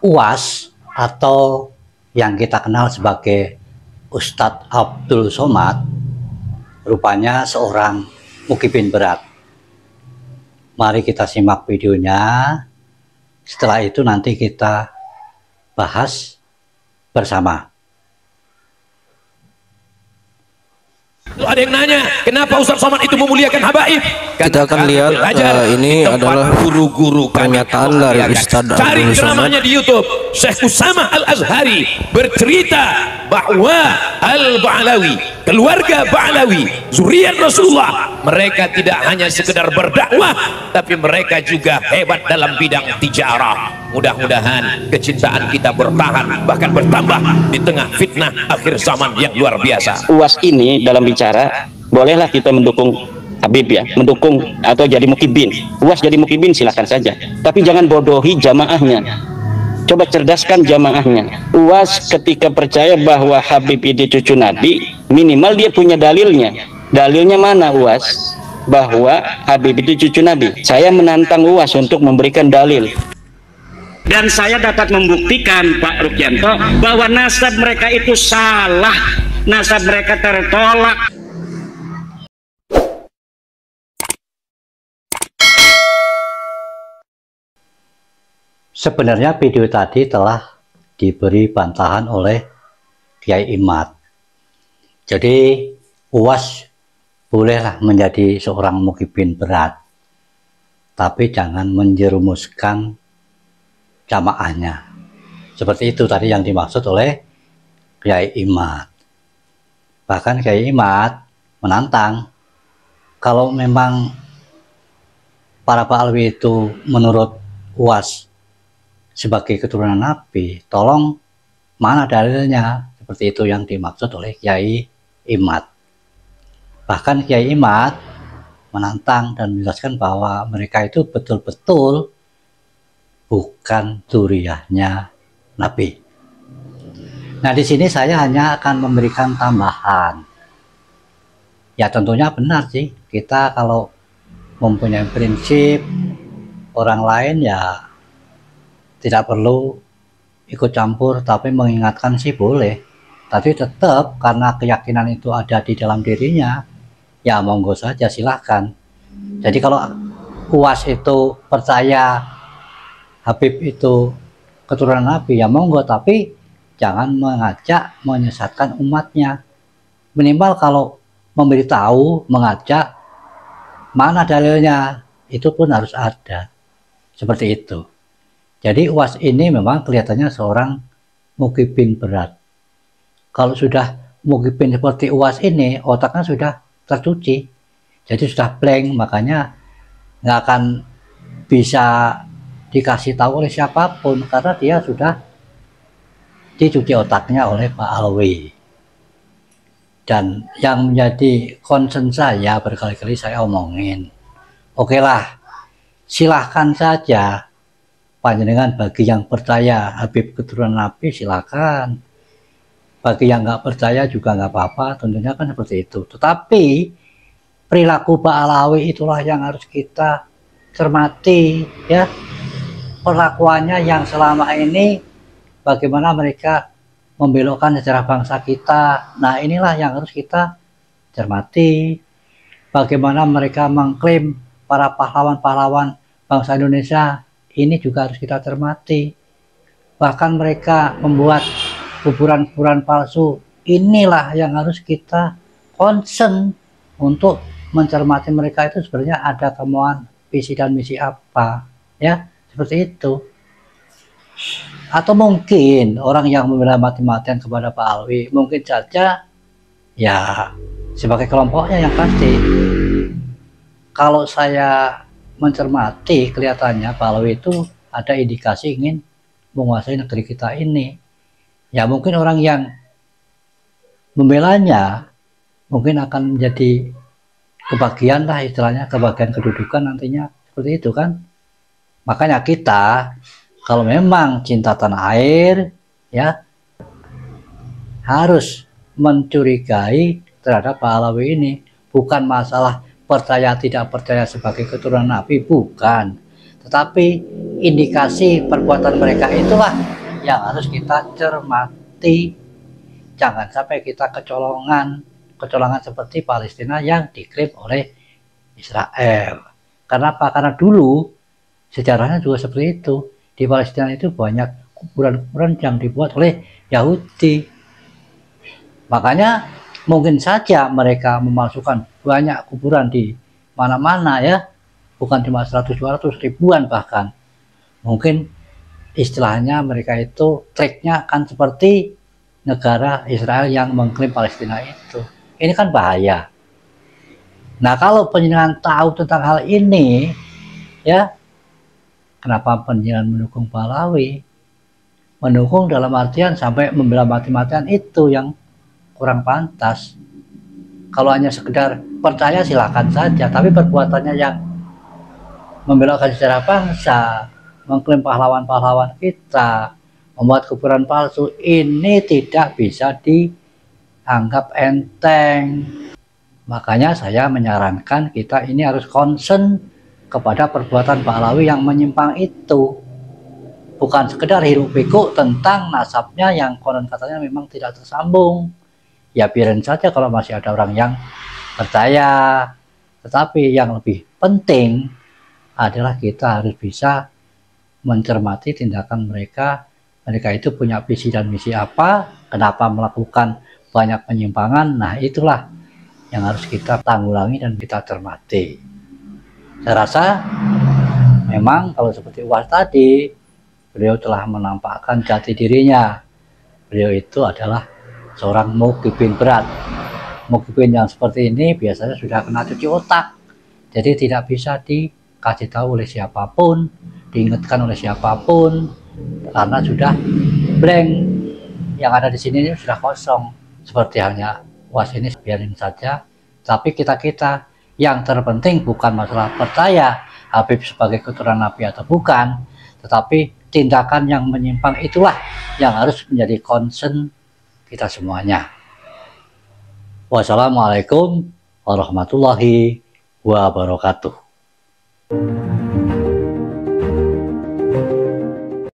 UAS atau yang kita kenal sebagai Ustadz Abdul Somad rupanya seorang mukibin berat. Mari kita simak videonya. Setelah itu nanti kita bahas bersama. Ada yang nanya, kenapa Ustadz Somad itu memuliakan habaib? Kita akan lihat ini adalah guru-guru pernyataan dari Ustadz Cari Abdul Somad. dramanya di YouTube. Syekh Usama Al-Azhari bercerita bahwa Al-Ba'alawi, keluarga Ba'alawi, zuriat Rasulullah, mereka tidak hanya sekedar berdakwah, tapi mereka juga hebat dalam bidang tijarah. Mudah-mudahan kecintaan kita bertahan, bahkan bertambah di tengah fitnah akhir zaman yang luar biasa. UAS ini dalam bicara, bolehlah kita mendukung Habib ya, mendukung atau jadi mukibin. UAS jadi mukibin silakan saja, tapi jangan bodohi jamaahnya. Coba cerdaskan jamaahnya. UAS ketika percaya bahwa Habib ini cucu Nabi, minimal dia punya dalilnya. Dalilnya mana UAS? Bahwa Habib itu cucu Nabi. Saya menantang UAS untuk memberikan dalil. Dan saya dapat membuktikan Pak Rukyanto bahwa nasab mereka itu salah, nasab mereka tertolak. Sebenarnya video tadi telah diberi bantahan oleh Kiai Imad. Jadi UAS bolehlah menjadi seorang mukibin berat, tapi jangan menjerumuskan jamaahnya. Seperti itu tadi yang dimaksud oleh Kiai Imad. Bahkan Kiai Imad menantang, kalau memang para Ba'alawi itu menurut UAS sebagai keturunan Nabi, tolong mana dalilnya? Seperti itu yang dimaksud oleh Kiai Imad. Bahkan Kiai Imad menantang dan menjelaskan bahwa mereka itu betul-betul bukan dzurriyyahnya Nabi. Nah, di sini saya hanya akan memberikan tambahan. Ya tentunya benar sih, kita kalau mempunyai prinsip, orang lain ya tidak perlu ikut campur, tapi mengingatkan sih boleh. Tapi tetap karena keyakinan itu ada di dalam dirinya, ya monggo saja silahkan. Jadi kalau UAS itu percaya Habib itu keturunan Nabi, ya monggo, tapi jangan mengajak menyesatkan umatnya. Minimal kalau memberitahu, mengajak, mana dalilnya, itu pun harus ada. Seperti itu. Jadi UAS ini memang kelihatannya seorang mukibin berat. Kalau sudah mukibin seperti UAS ini, otaknya sudah tercuci. Jadi sudah blank, makanya nggak akan bisa dikasih tahu oleh siapapun, karena dia sudah dicuci otaknya oleh Pak Alwi. Dan yang menjadi concern saya berkali-kali saya omongin, oke lah, silahkan saja panjenengan bagi yang percaya Habib keturunan Nabi silahkan, bagi yang nggak percaya juga nggak apa-apa, tentunya kan seperti itu. Tetapi perilaku Ba'alawi itulah yang harus kita cermati ya. Perlakuannya yang selama ini bagaimana mereka membelokkan sejarah bangsa kita. Nah, inilah yang harus kita cermati. Bagaimana mereka mengklaim para pahlawan-pahlawan bangsa Indonesia, ini juga harus kita cermati. Bahkan mereka membuat kuburan-kuburan palsu, inilah yang harus kita concern untuk mencermati mereka itu sebenarnya ada kemauan visi dan misi apa ya. Seperti itu. Atau mungkin orang yang membela mati-matian kepada Pak Alwi mungkin saja ya sebagai kelompoknya yang pasti. Kalau saya mencermati kelihatannya Pak Alwi itu ada indikasi ingin menguasai negeri kita ini. Ya mungkin orang yang membelanya mungkin akan menjadi kebagian lah istilahnya, kebagian kedudukan nantinya, seperti itu kan. Makanya kita kalau memang cinta tanah air ya harus mencurigai terhadap Pak Alawi ini. Bukan masalah percaya tidak percaya sebagai keturunan Nabi, bukan, Tetapi indikasi perbuatan mereka itulah yang harus kita cermati. Jangan sampai kita kecolongan seperti Palestina yang diklaim oleh Israel. Kenapa? Karena dulu sejarahnya juga seperti itu. Di Palestina itu banyak kuburan-kuburan yang dibuat oleh Yahudi. Makanya mungkin saja mereka memasukkan banyak kuburan di mana-mana ya. Bukan cuma 100-200 ribuan bahkan. Mungkin istilahnya mereka itu treknya akan seperti negara Israel yang mengklaim Palestina itu. Ini kan bahaya. Nah, kalau penjenengan tahu tentang hal ini, ya, kenapa penjenengan mendukung Pahlawi? Mendukung dalam artian sampai membela mati-matian itu yang kurang pantas. Kalau hanya sekedar percaya silakan saja, tapi perbuatannya yang membelokkan sejarah bangsa, mengklaim pahlawan-pahlawan kita, membuat kuburan palsu, ini tidak bisa dianggap enteng. Makanya saya menyarankan kita ini harus concern kepada perbuatan Pahlawi yang menyimpang itu. Bukan sekedar hiruk pikuk tentang nasabnya yang konon katanya memang tidak tersambung. Ya biarin saja kalau masih ada orang yang percaya. Tetapi yang lebih penting adalah kita harus bisa mencermati tindakan mereka. Mereka itu punya visi dan misi apa, kenapa melakukan banyak penyimpangan. Nah itulah yang harus kita tanggulangi dan kita cermati. Saya rasa memang kalau seperti Uwas tadi, beliau telah menampakkan jati dirinya. Beliau itu adalah seorang mukibin berat. Mukibin yang seperti ini biasanya sudah kena cuci otak. Jadi tidak bisa dikasih tahu oleh siapapun, diingatkan oleh siapapun, karena sudah blank. Yang ada di sini sudah kosong. Seperti halnya Uwas ini, biarin saja. Tapi kita yang terpenting bukan masalah percaya Habib sebagai keturunan Nabi atau bukan, tetapi tindakan yang menyimpang itulah yang harus menjadi concern kita semuanya. Wassalamualaikum warahmatullahi wabarakatuh.